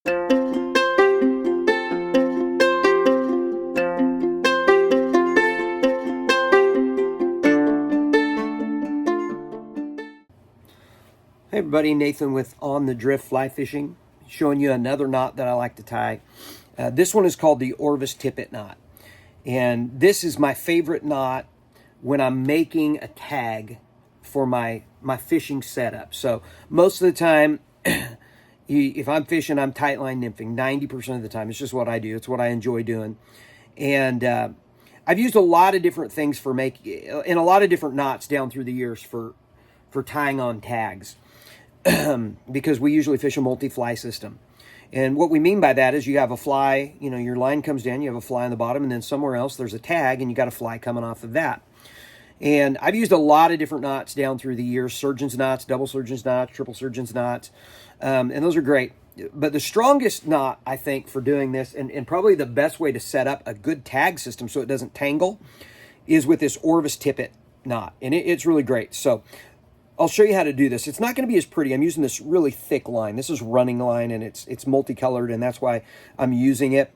Hey everybody, Nathan with On the Drift Fly Fishing, showing you another knot that I like to tie. This one is called the Orvis Tippet knot. And this is my favorite knot when I'm making a tag for my fishing setup. So most of the time, if I'm fishing, I'm tight line nymphing 90% of the time. It's just what I do. It's what I enjoy doing. And I've used a lot of different things for making, and a lot of different knots down through the years for tying on tags. Because we usually fish a multi-fly system. And what we mean by that is you have a fly, your line comes down, you have a fly on the bottom, and then somewhere else there's a tag, and you got a fly coming off of that. And I've used a lot of different knots down through the years, surgeon's knots, double surgeon's knots, triple surgeon's knots, and those are great. But the strongest knot, I think, for doing this, and probably the best way to set up a good tag system so it doesn't tangle, is with this Orvis Tippet knot. And it's really great. So I'll show you how to do this. It's not going to be as pretty. I'm using this really thick line. This is running line, and it's multicolored, and that's why I'm using it.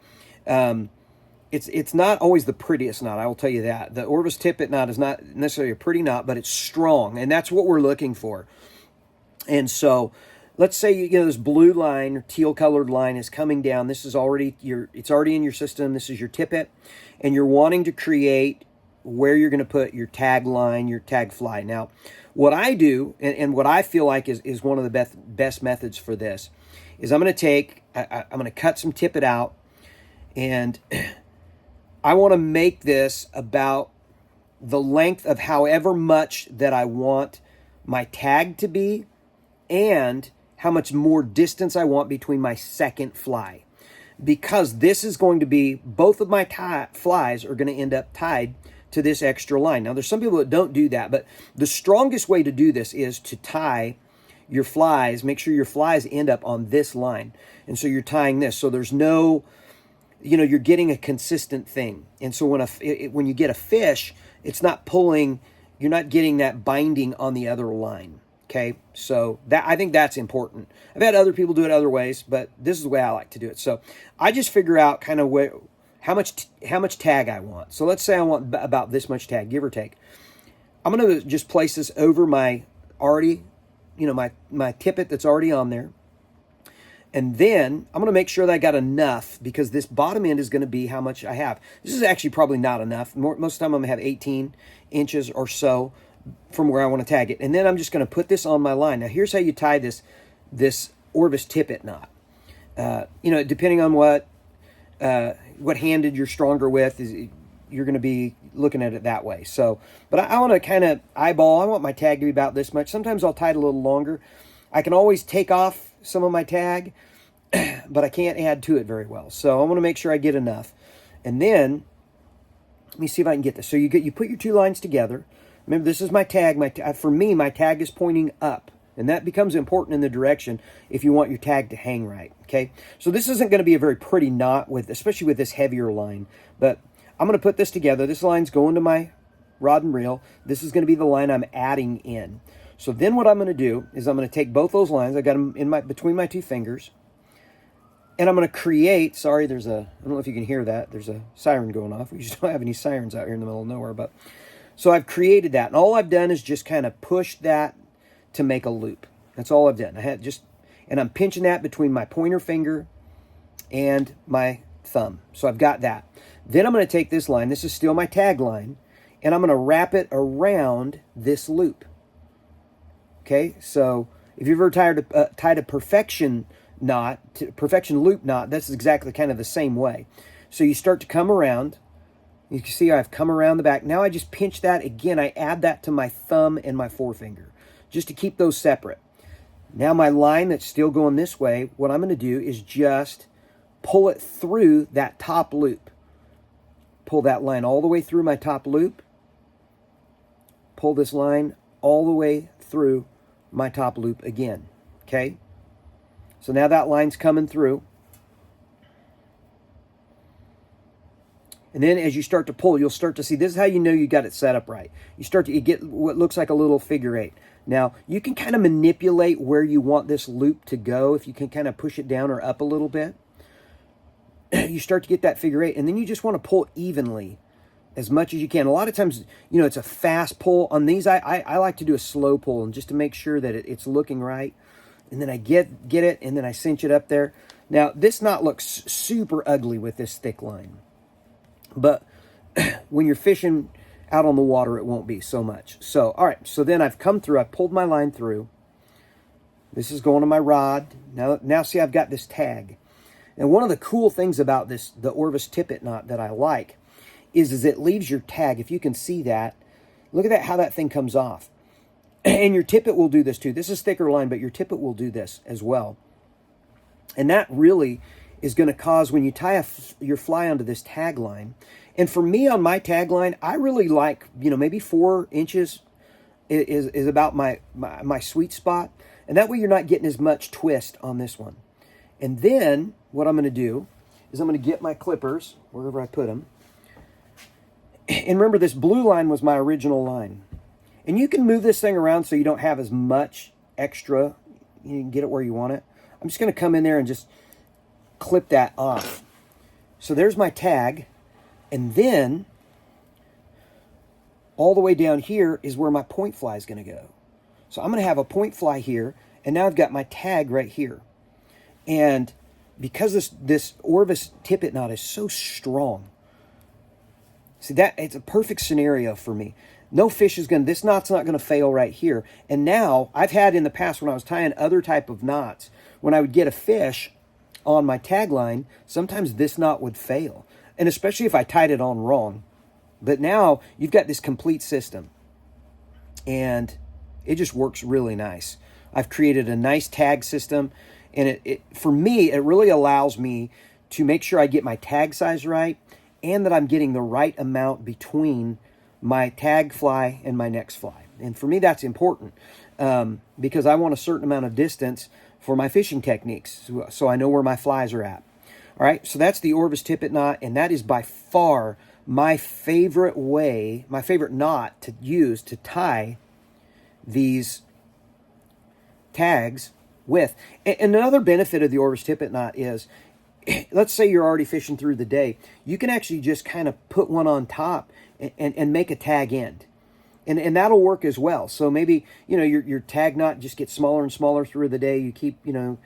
It's not always the prettiest knot, I will tell you that. The Orvis Tippet knot is not necessarily a pretty knot, but it's strong, and that's what we're looking for. And so let's say this blue line or teal colored line is coming down. This is already it's already in your system. This is your tippet, and you're wanting to create where you're going to put your tag line, your tag fly. Now, what I do, and what I feel like is one of the best methods for this, is I'm going to cut some tippet out, and I want to make this about the length of however much that I want my tag to be, and how much more distance I want between my second fly. Because this is going to be, both of my flies are going to end up tied to this extra line. Now, there's some people that don't do that, but the strongest way to do this is to tie your flies, make sure your flies end up on this line. And so you're tying this. So there's no, you're getting a consistent thing. And so when you get a fish, it's not pulling, you're not getting that binding on the other line. Okay, so I think that's important. I've had other people do it other ways, but this is the way I like to do it. So I just figure out kind of how much tag I want. So let's say I want about this much tag, give or take. I'm going to just place this over my already, my tippet that's already on there. And then I'm going to make sure that I got enough, because this bottom end is going to be how much I have. This is actually probably not enough. Most of the time I'm going to have 18 inches or so from where I want to tag it. And then I'm just going to put this on my line. Now, here's how you tie this Orvis Tippet knot. Depending on what handed you're stronger with, you're going to be looking at it that way. So, but I want to kind of eyeball. I want my tag to be about this much. Sometimes I'll tie it a little longer. I can always take off some of my tag, but I can't add to it very well. So I want to make sure I get enough. And then let me see if I can get this. So you put your two lines together. Remember, this is my tag. For me, my tag is pointing up. And that becomes important in the direction if you want your tag to hang right, okay? So this isn't going to be a very pretty knot, especially with this heavier line. But I'm going to put this together. This line's going to my rod and reel. This is going to be the line I'm adding in. So then what I'm going to do is I'm going to take both those lines. I got them between my two fingers. And I'm going to create, I don't know if you can hear that. There's a siren going off. We just don't have any sirens out here in the middle of nowhere. But so I've created that. And all I've done is just kind of push that to make a loop. That's all I've done. And I'm pinching that between my pointer finger and my thumb. So I've got that. Then I'm going to take this line. This is still my tag line. And I'm going to wrap it around this loop. Okay, so if you've ever tied a perfection loop knot, that's exactly kind of the same way. So you start to come around. You can see I've come around the back. Now I just pinch that again. I add that to my thumb and my forefinger just to keep those separate. Now my line that's still going this way, what I'm going to do is just pull it through that top loop. Pull that line all the way through my top loop. Pull this line all the way through my top loop again. Okay? So now that line's coming through. And then as you start to pull, you'll start to see, this is how you know you got it set up right. You get what looks like a little figure eight. Now, you can kind of manipulate where you want this loop to go. If you can kind of push it down or up a little bit, you start to get that figure eight. And then you just want to pull evenly as much as you can. A lot of times, it's a fast pull. On these, I like to do a slow pull, and just to make sure that it's looking right. And then I get it, and then I cinch it up there. Now, this knot looks super ugly with this thick line. But when you're fishing out on the water, it won't be so much. So, all right. So then I've come through. I pulled my line through. This is going to my rod. Now see, I've got this tag. And one of the cool things about the Orvis Tippet knot that I like is it leaves your tag. If you can see that, look at that, how that thing comes off. And your Tippet will do this too. This is thicker line, but your Tippet will do this as well. And that really is going to cause, when you tie your fly onto this tag line, and for me on my tag line, I really like, maybe 4 inches is about my sweet spot. And that way you're not getting as much twist on this one. And then what I'm going to do is I'm going to get my clippers, wherever I put them. And remember, this blue line was my original line. And you can move this thing around so you don't have as much extra. You can get it where you want it. I'm just going to come in there and just clip that off. So there's my tag. And then all the way down here is where my point fly is going to go. So I'm going to have a point fly here. And now I've got my tag right here. And because this Orvis Tippet knot is so strong, see, that it's a perfect scenario for me. No fish is this knot's not going to fail right here. And now, I've had in the past, when I was tying other type of knots, when I would get a fish on my tag line, sometimes this knot would fail. And especially if I tied it on wrong. But now, you've got this complete system. And it just works really nice. I've created a nice tag system. And for me, it really allows me to make sure I get my tag size right, and that I'm getting the right amount between my tag fly and my next fly. And for me, that's important because I want a certain amount of distance for my fishing techniques, so I know where my flies are at. All right, so that's the Orvis Tippet knot, and that is by far my favorite knot to use to tie these tags with. And another benefit of the Orvis Tippet knot is, let's say you're already fishing through the day, you can actually just kind of put one on top and make a tag end. And that'll work as well. So maybe, your tag knot just gets smaller and smaller through the day. You keep, you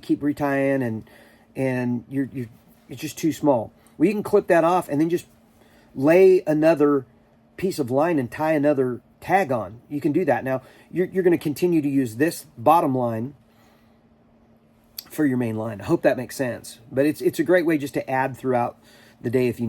keep retying and it's just too small. Well, you can clip that off and then just lay another piece of line and tie another tag on. You can do that. Now, you're going to continue to use this bottom line for your main line. I hope that makes sense. But it's a great way just to add throughout the day if you